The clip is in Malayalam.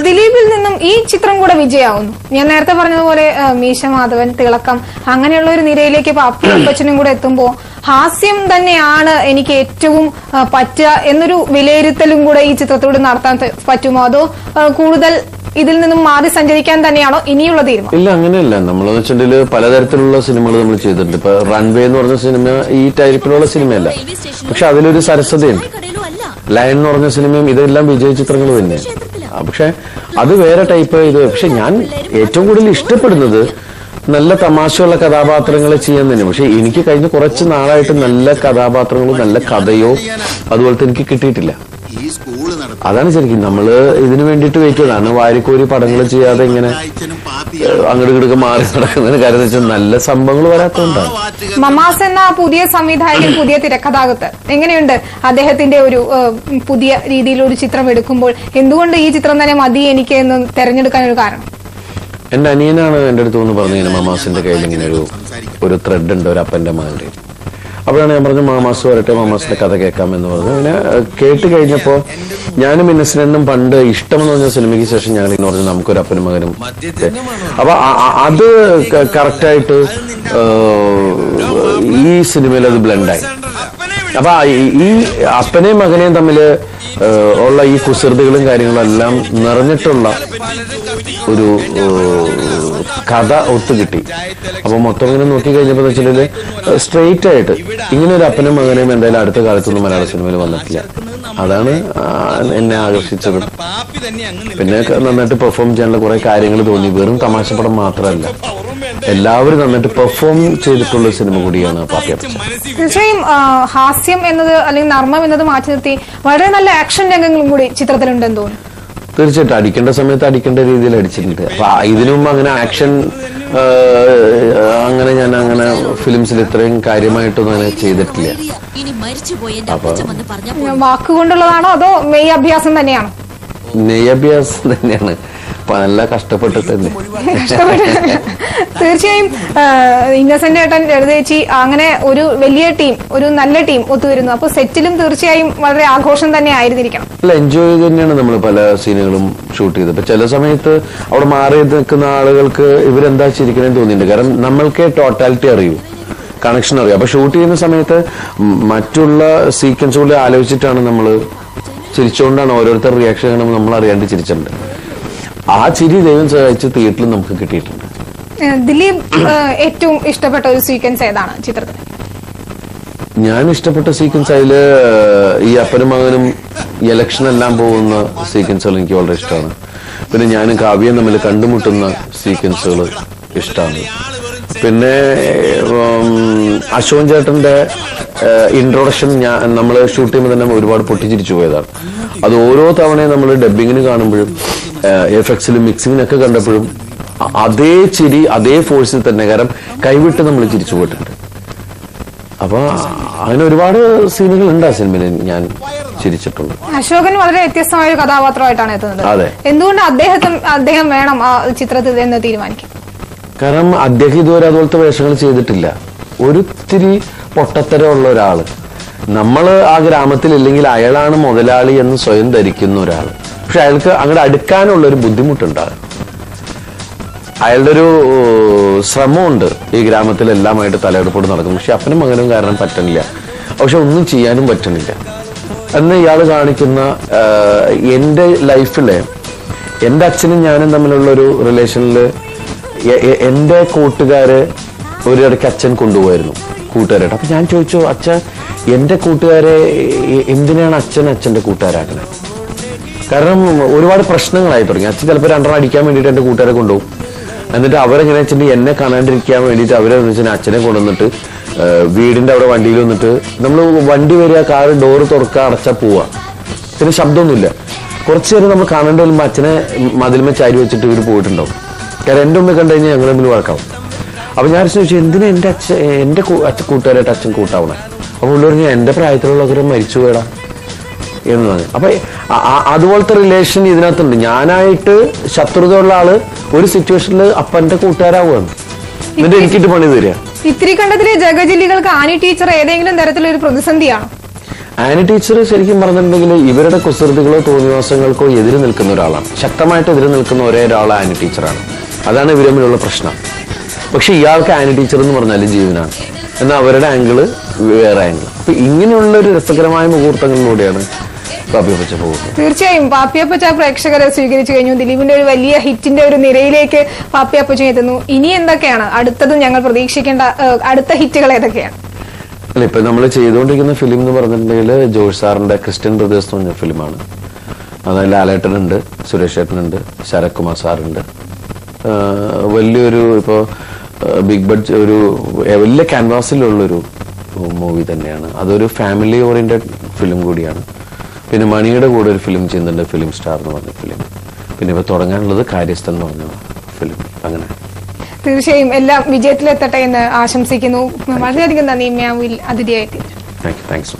ദിലീപിൽ നിന്നും ഈ ചിത്രം കൂടെ വിജയമാവുന്നു. ഞാൻ നേരത്തെ പറഞ്ഞതുപോലെ മീശ മാധവൻ, തിളക്കം അങ്ങനെയുള്ള ഒരു നിരയിലേക്ക് അപ്പച്ചനും കൂടെ എത്തുമ്പോൾ ഹാസ്യം തന്നെയാണ് എനിക്ക് ഏറ്റവും പറ്റുക എന്നൊരു വിലയിരുത്തലും കൂടെ ഈ ചിത്രത്തോട് നടത്താൻ പറ്റുമോ, അതോ കൂടുതൽ ഇതിൽ നിന്നും മാറി സഞ്ചരിക്കാൻ തന്നെയാണോ ഇനിയുള്ള തീരുമാനം? ഇല്ല, അങ്ങനെയല്ല. നമ്മളെന്ന് വെച്ചിട്ടുണ്ടെങ്കിൽ പലതരത്തിലുള്ള സിനിമകൾ നമ്മൾ ചെയ്തിട്ടുണ്ട്. ഇപ്പൊ റൺവേ എന്ന് പറഞ്ഞ സിനിമ ഈ ടൈപ്പിലുള്ള സിനിമയല്ല, പക്ഷെ അതിലൊരു സരസതയുണ്ട്. ലയൺ എന്ന് പറഞ്ഞ സിനിമയും ഇതെല്ലാം വിജയ ചിത്രങ്ങൾ തന്നെയാണ്. പക്ഷെ അത് വേറെ ടൈപ്പ് ഇത്. പക്ഷെ ഞാൻ ഏറ്റവും കൂടുതൽ ഇഷ്ടപ്പെടുന്നത് നല്ല തമാശയുള്ള കഥാപാത്രങ്ങൾ ചെയ്യാൻ തന്നെ. പക്ഷെ എനിക്ക് കഴിഞ്ഞ കുറച്ച് നാളായിട്ട് നല്ല കഥാപാത്രങ്ങളോ നല്ല കഥയോ അതുപോലത്തെ എനിക്ക് കിട്ടിയിട്ടില്ല. അതാണ് ശരിക്കും നമ്മള് ഇതിനു വേണ്ടിയിട്ട് വെയിറ്റ് ചെയ്തതാണ്. വാരിക്കോരി പടങ്ങൾ ചെയ്യാതെ ഇങ്ങനെ അങ്ങോട്ട് ഇങ്ങോട്ട് മാറി നടക്കുന്നതിന് കാര്യം വെച്ചാൽ നല്ല സംഭവങ്ങൾ വരാത്തതുകൊണ്ടാണ്. മമാസ് എന്ന പുതിയ സംവിധായകൻ, പുതിയ തിരക്കഥാകൃത്ത്, എങ്ങനെയുണ്ട് അദ്ദേഹത്തിന്റെ ഒരു പുതിയ രീതിയിലൊരു ചിത്രം എടുക്കുമ്പോൾ എന്തുകൊണ്ട് ഈ ചിത്രം തന്നെ മതി എനിക്ക് എന്ന് തെരഞ്ഞെടുക്കാൻ ഒരു കാരണം? എന്റെ അനിയനാണ് എന്റെ അടുത്ത് ഒന്ന് പറഞ്ഞു, മമാസിന്റെ കയ്യിൽ ഇങ്ങനെ ഒരു ത്രെഡ് ഉണ്ട്, ഒരു അപ്പന്റെ മകന്റെ. അപ്പോഴാണ് ഞാൻ പറഞ്ഞു മാമാസ് വരട്ടെ, മാമാസിന്റെ കഥ കേൾക്കാമെന്ന് പറഞ്ഞു. അങ്ങനെ കേട്ട് കഴിഞ്ഞപ്പോ ഞാനും ഇന്നസെന്റും പണ്ട് ഇഷ്ടമെന്ന് പറഞ്ഞ സിനിമയ്ക്ക് ശേഷം ഞങ്ങൾ ഇങ്ങനെ പറഞ്ഞു നമുക്കൊരു അപ്പനും മകനും. അപ്പൊ അത് കറക്റ്റായിട്ട് ഈ സിനിമയിൽ അത് ബ്ലെൻഡായി. അപ്പൊ ഈ അപ്പനെയും മകനെയും തമ്മില് ഉള്ള ഈ കുസൃതികളും കാര്യങ്ങളും എല്ലാം നിറഞ്ഞിട്ടുള്ള ഒരു കഥ ഒത്തുകിട്ടി. അപ്പൊ മൊത്തം ഇങ്ങനെ നോക്കി കഴിഞ്ഞപ്പോ വെച്ചിട്ടുണ്ടെങ്കിൽ സ്ട്രെയിറ്റ് ആയിട്ട് ഇങ്ങനെ ഒരു അപ്പനും മകനെയും എന്തായാലും അടുത്ത കാലത്തൊന്നും മലയാള സിനിമയിൽ വന്നിട്ടില്ല. അതാണ് എന്നെ ആകർഷിച്ചത്. പിന്നെ നന്നായിട്ട് പെർഫോം ചെയ്യാനുള്ള കുറെ കാര്യങ്ങൾ തോന്നി. വെറും തമാശ പടം മാത്രമല്ല, എല്ലാവരും നന്നായിട്ട് പെർഫോം ചെയ്തിട്ടുള്ള സിനിമ കൂടിയാണ് പാപ്പിയപ്പച്ചൻ. തീർച്ചയായും ഹാസ്യം എന്നത് അല്ലെങ്കിൽ നർമ്മം എന്നത് മാറ്റി നിർത്തി വളരെ നല്ല ആക്ഷൻ രംഗങ്ങളും കൂടി ചിത്രത്തിലുണ്ടെന്ന് തോന്നുന്നു. തീർച്ചയായിട്ടും അടിക്കേണ്ട സമയത്ത് അടിക്കേണ്ട രീതിയിൽ അടിച്ചിട്ടുണ്ട്. അപ്പൊ ഇതിനും അങ്ങനെ ആക്ഷൻ അങ്ങനെ ഞാൻ അങ്ങനെ ഫിലിംസിൽ ഇത്രയും കാര്യമായിട്ടൊന്നും അങ്ങനെ ചെയ്തിട്ടില്ല. അപ്പൊ വാക്കുകൊണ്ടുള്ളതാണോ അതോ മെയ് അഭ്യാസം തന്നെയാണോ? നെയ് അഭ്യാസം തന്നെയാണ്. നല്ല കഷ്ടപ്പെട്ടിട്ട് തന്നെ. തീർച്ചയായും ഇന്നസെന്റ് ഏട്ടൻ, ലളിതേച്ചി, അങ്ങനെ ഒരു വലിയ ടീം, ഒരു നല്ല ടീം ഒത്തുവരുന്നു. അപ്പൊ സെറ്റിലും തീർച്ചയായും വളരെ ആഘോഷം തന്നെ ആയിരുന്നിരിക്കണം. അല്ല, എൻജോയ് ചെയ്ത് തന്നെയാണ് നമ്മൾ പല സീനുകളും ഷൂട്ട് ചെയ്തത്. ഇപ്പൊ ചില സമയത്ത് അവിടെ മാറി നിൽക്കുന്ന ആളുകൾക്ക് ഇവരെന്താ ചിരിക്കണമെന്ന് തോന്നിയിട്ടുണ്ട്. കാരണം നമ്മൾക്ക് ടോട്ടാലിറ്റി അറിയൂ, കണക്ഷൻ അറിയാം. അപ്പൊ ഷൂട്ട് ചെയ്യുന്ന സമയത്ത് മറ്റുള്ള സീക്വൻസുകൾ ആലോചിച്ചിട്ടാണ് നമ്മൾ ചിരിച്ചുകൊണ്ടാണ് ഓരോരുത്തർ റിയാക്ഷൻ കാണുമ്പോൾ നമ്മൾ അറിയാണ്ട് ചിരിച്ചിട്ടുണ്ട്. ആ ചിരി ദൈവം സഹായിച്ച് തിയേറ്ററിൽ നമുക്ക് കിട്ടിയിട്ടുണ്ട്. ദിലീപ് ഏറ്റവും ഇഷ്ടപ്പെട്ട ഒരു സീക്വൻസ് ഏതാണ് ചിത്രത്തിൽ? ഞാൻ ഇഷ്ടപ്പെട്ട സീക്വൻസ് അതില് ഈ അപ്പനും മകനും ഇലക്ഷൻ എല്ലാം പോകുന്ന സീക്വൻസുകൾ എനിക്ക് വളരെ ഇഷ്ടമാണ്. പിന്നെ ഞാനും കാവ്യം തമ്മിൽ കണ്ടുമുട്ടുന്ന സീക്വൻസുകൾ ഇഷ്ടമാണ്. പിന്നെ അശോകൻ ചേട്ടന്റെ ഇൻട്രൊഡക്ഷൻ നമ്മൾ ഷൂട്ട് ചെയ്യുമ്പോൾ തന്നെ ഒരുപാട് പൊട്ടിച്ചിരിച്ചു പോയതാണ്. അത് ഓരോ തവണയും നമ്മൾ ഡബിങ്ങിന് കാണുമ്പോഴും എഫക്ട്സിലും മിക്സിങ്ങിനൊക്കെ കണ്ടപ്പോഴും അതേ ചിരി അതേ ഫോഴ്സിൽ തന്നെ, കാരണം കൈവിട്ട് നമ്മൾ ചിരിച്ചു പോയിട്ടുണ്ട്. അപ്പൊ അങ്ങനെ ഒരുപാട് സീനുകൾ ഉണ്ട് ആ സിനിമയിൽ ഞാൻ ചിരിച്ചിട്ടുണ്ട്. അശോകൻ വളരെ വ്യത്യസ്തമായ ഒരു കഥാപാത്രമായിട്ടാണ് എത്തുന്നത്. അതെ, എന്തുകൊണ്ട് അദ്ദേഹം വേണം ആ ചിത്രത്തിൽ എന്ന് തീരുമാനിക്കും? കാരണം അദ്ദേഹം ഇതുവരെ അതുപോലത്തെ വേഷങ്ങൾ ചെയ്തിട്ടില്ല. ഒരിത്തിരി പൊട്ടത്തരമുള്ള ഒരാള്, നമ്മള് ആ ഗ്രാമത്തിൽ ഇല്ലെങ്കിൽ അയാളാണ് മുതലാളി എന്ന് സ്വയം ധരിക്കുന്ന ഒരാള്. പക്ഷെ അയാൾക്ക് അങ്ങോട്ട് അടുക്കാനുള്ള ഒരു ബുദ്ധിമുട്ടുണ്ടാകും. അയാളുടെ ഒരു ശ്രമമുണ്ട് ഈ ഗ്രാമത്തിലെല്ലാമായിട്ട് തലയെടുപ്പോട് നടക്കും. പക്ഷെ അപ്പനും മകനും കാരണം പറ്റണില്ല, പക്ഷെ ഒന്നും ചെയ്യാനും പറ്റണില്ല എന്ന് ഇയാൾ കാണിക്കുന്ന എൻ്റെ ലൈഫിലെ എൻ്റെ അച്ഛനും ഞാനും തമ്മിലുള്ള ഒരു റിലേഷനില് എൻ്റെ കൂട്ടുകാരെ ഒരിടയ്ക്ക് അച്ഛൻ കൊണ്ടുപോയിരുന്നു കൂട്ടുകാരായിട്ട്. അപ്പൊ ഞാൻ ചോദിച്ചു, അച്ഛൻ എൻ്റെ കൂട്ടുകാരെ എന്തിനാണ് അച്ഛൻ്റെ കൂട്ടുകാരാക്കുന്നത്? കാരണം ഒരുപാട് പ്രശ്നങ്ങളായി തുടങ്ങി. അച്ഛൻ ചിലപ്പോൾ രണ്ടെണ്ണം അടിക്കാൻ വേണ്ടിയിട്ട് എൻ്റെ കൂട്ടുകാരെ കൊണ്ടുപോകും. എന്നിട്ട് അവരെങ്ങനെ വെച്ചിട്ടുണ്ടെങ്കിൽ എന്നെ കാണാണ്ടിരിക്കാൻ വേണ്ടിയിട്ട് അവരെന്ന് വെച്ചാൽ അച്ഛനെ കൊണ്ടുവന്നിട്ട് വീടിന്റെ അവിടെ വണ്ടിയിൽ വന്നിട്ട് നമ്മൾ വണ്ടി വരിക, കാറ് ഡോറ് തുറക്കുക, അടച്ചാൽ പോവുക, പിന്നെ ശബ്ദമൊന്നുമില്ല. കുറച്ചു നേരം നമ്മൾ കാണേണ്ടി വരുമ്പോൾ അച്ഛനെ മതിൽമ ചാരി വെച്ചിട്ട് ഇവർ പോയിട്ടുണ്ടാവും. കാരണം എൻ്റെ ഉമ്മ കണ്ടു കഴിഞ്ഞാൽ ഞങ്ങൾ തമ്മിൽ വഴക്കാവും. അപ്പൊ ഞാൻ ചോദിച്ചു, എന്തിനാ എൻ്റെ കൂട്ടുകാരായിട്ട് അച്ഛൻ കൂട്ടാവണേ? അപ്പൊ ഉള്ള പറഞ്ഞാൽ എൻ്റെ പ്രായത്തിലുള്ളവരെ മരിച്ചു പോയടാ എന്ന് പറഞ്ഞു. അപ്പൊ അതുപോലത്തെ റിലേഷൻ ഇതിനകത്തുണ്ട്. ഞാനായിട്ട് ശത്രുതയുള്ള ആള് ഒരു സിറ്റുവേഷനിൽ അപ്പന്റെ കൂട്ടുകാരാവുകയാണ്, എന്നിട്ട് എനിക്കിട്ട് പണി തരിക. ഇത്തിരി കണ്ടതിലെ ജഗജില്ലികൾക്ക് ആനി ടീച്ചർ ഏതെങ്കിലും തരത്തിലൊരു പ്രതിസന്ധിയാണോ? ആനി ടീച്ചർ ശരിക്കും പറഞ്ഞിട്ടുണ്ടെങ്കിൽ ഇവരുടെ കുസൃതികളോ തോന്നിവാസങ്ങൾക്കോ എതിര് നിൽക്കുന്ന ഒരാളാണ്. ശക്തമായിട്ട് എതിര് നിൽക്കുന്ന ഒരേ ഒരാൾ ആനി ടീച്ചറാണ്. അതാണ് ഇവർ തമ്മിലുള്ള പ്രശ്നം. പക്ഷെ ഇയാൾക്ക് ആനി ടീച്ചർ എന്ന് പറഞ്ഞാൽ ജീവനാണ്, എന്നാൽ അവരുടെ ആംഗിള് വേറെ ആംഗിൾ. അപ്പൊ ഇങ്ങനെയുള്ള ഒരു രസകരമായ മുഹൂർത്തങ്ങളിലൂടെയാണ് പാപ്പിയപ്പച്ച പോകുന്നത്. തീർച്ചയായും പാപ്പിയപ്പച്ച പ്രേക്ഷകരെ സ്വീകരിച്ചു കഴിഞ്ഞു. ദിലീപിന്റെ ഒരു വലിയ ഹിറ്റിന്റെ ഒരു നിരയിലേക്ക് പാപ്പിയപ്പച്ച എത്തുന്നു. ഇനി എന്തൊക്കെയാണ് അടുത്തതും ഞങ്ങൾ പ്രതീക്ഷിക്കേണ്ട അടുത്ത ഹിറ്റുകൾ ഏതൊക്കെയാണ്? അല്ല, ഇപ്പൊ നമ്മൾ ചെയ്തുകൊണ്ടിരിക്കുന്ന ഫിലിം എന്ന് പറഞ്ഞിട്ടുണ്ടെങ്കിൽ ജോഷ് സാറിന്റെ ക്രിസ്ത്യൻ ബ്രദേഴ്സ് എന്ന് പറഞ്ഞ ഫിലിമാണ്. അതായത് ലാലേട്ടനുണ്ട്, സുരേഷ് ഏട്ടനുണ്ട്, ശരത് കുമാർ സാറുണ്ട്. വലിയൊരു ഇപ്പോ ബിഗ് ബഡ്ജറ്റ് ഒരു വലിയ ക്യാൻവാസിലുള്ളൊരു മൂവി തന്നെയാണ്. അതൊരു ഫാമിലി ഓറിയന്റഡ് ഫിലിം കൂടിയാണ്. പിന്നെ മണിയുടെ കൂടെ ഒരു ഫിലിം ചെയ്യുന്നുണ്ട്, ഫിലിം സ്റ്റാർ എന്ന് പറഞ്ഞ ഫിലിം. പിന്നെ ഇപ്പൊ തുടങ്ങാനുള്ളത് കാര്യസ്ഥൻ എന്ന് പറഞ്ഞ ഫിലിം. അങ്ങനെ തീർച്ചയായും എല്ലാം വിജയത്തിലെത്തട്ടെ എന്ന് ആശംസിക്കുന്നു. വളരെയധികം നന്ദി മാവിൽ അതിഥിയായിട്ട്. താങ്ക്സ്.